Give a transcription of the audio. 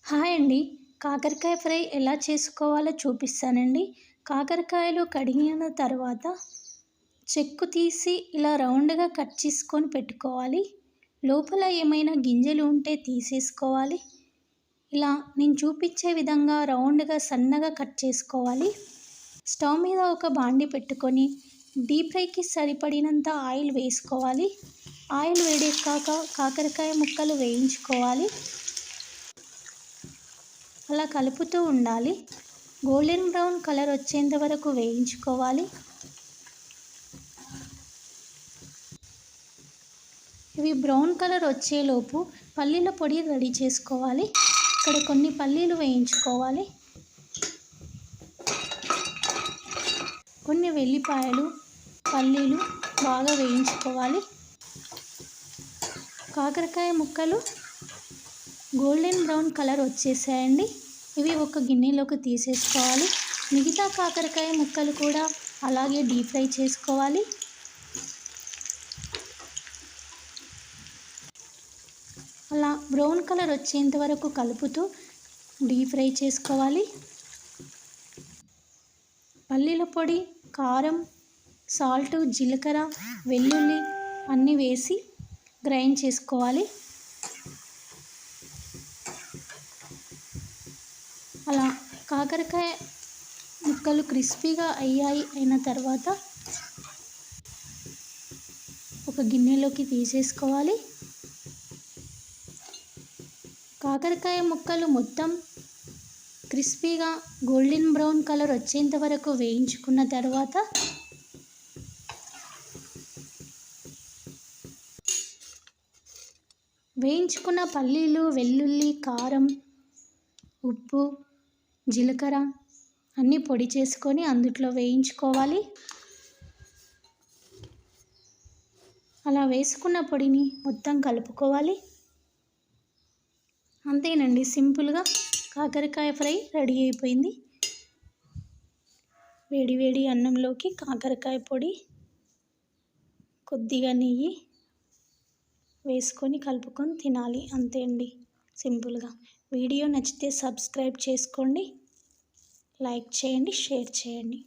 Hi అండి. కాకరకాయ fry ఎలా చేసుకోవాలో చూపిస్తానండి. కాకరకాయలు కడిగిన తర్వాత చెక్కు తీసి ఇలా రౌండ్గా కట్ చేసుకొని పెట్టుకోవాలి. లోపల ఏమైనా గింజలు ఉంటే తీసేసుకోవాలి. ఇలా నేను చూపించే విధంగా రౌండ్గా సన్నగా కట్ చేసుకోవాలి. స్టవ్ మీద ఒక బాండి పెట్టుకొని డీప్ ఫ్రైకి సరిపడినంత ఆయిల్ వేసుకోవాలి. ఆయిల్ వేడెక్కాక కాకరకాయ ముక్కలు వేయించుకోవాలి. అలా కలుపుతూ ఉండాలి. గోల్డెన్ బ్రౌన్ కలర్ వచ్చేంత వరకు వేయించుకోవాలి. ఇవి బ్రౌన్ కలర్ వచ్చేలోపు పల్లీల పొడి రెడీ చేసుకోవాలి. ఇక్కడ కొన్ని పల్లీలు వేయించుకోవాలి. కొన్ని వెల్లిపాయలు, పల్లీలు బాగా వేయించుకోవాలి. కాకరకాయ ముక్కలు గోల్డెన్ బ్రౌన్ కలర్ వచ్చేసాయండి. ఇవి ఒక గిన్నెలోకి తీసేసుకోవాలి. మిగతా కాకరకాయ ముక్కలు కూడా అలాగే డీప్ ఫ్రై చేసుకోవాలి. అలా బ్రౌన్ కలర్ వచ్చేంత వరకు కలుపుతూ డీప్ ఫ్రై చేసుకోవాలి. పల్లీల పొడి, కారం, సాల్ట్, జీలకర్ర, వెల్లుల్లి అన్నీ వేసి గ్రైండ్ చేసుకోవాలి. అలా కాకరకాయ ముక్కలు క్రిస్పీగా అయిన తర్వాత ఒక గిన్నెలోకి తీసేసుకోవాలి. కాకరకాయ ముక్కలు మొత్తం క్రిస్పీగా గోల్డెన్ బ్రౌన్ కలర్ వచ్చేంత వరకు వేయించుకున్న తర్వాత వేయించుకున్న పల్లీలు, వెల్లుల్లి, కారం, ఉప్పు, జీలకర్ర అన్నీ పొడి చేసుకొని అందులో వేయించుకోవాలి. అలా వేసుకున్న పొడిని మొత్తం కలుపుకోవాలి. అంతేనండి, సింపుల్గా కాకరకాయ ఫ్రై రెడీ అయిపోయింది. వేడి వేడి అన్నంలోకి కాకరకాయ పొడి, కొద్దిగా నెయ్యి వేసుకొని కలుపుకొని తినాలి. అంతే అండి, సింపుల్గా. వీడియో నచ్చితే సబ్స్క్రైబ్ చేసుకోండి, లైక్ చేయండి, షేర్ చేయండి.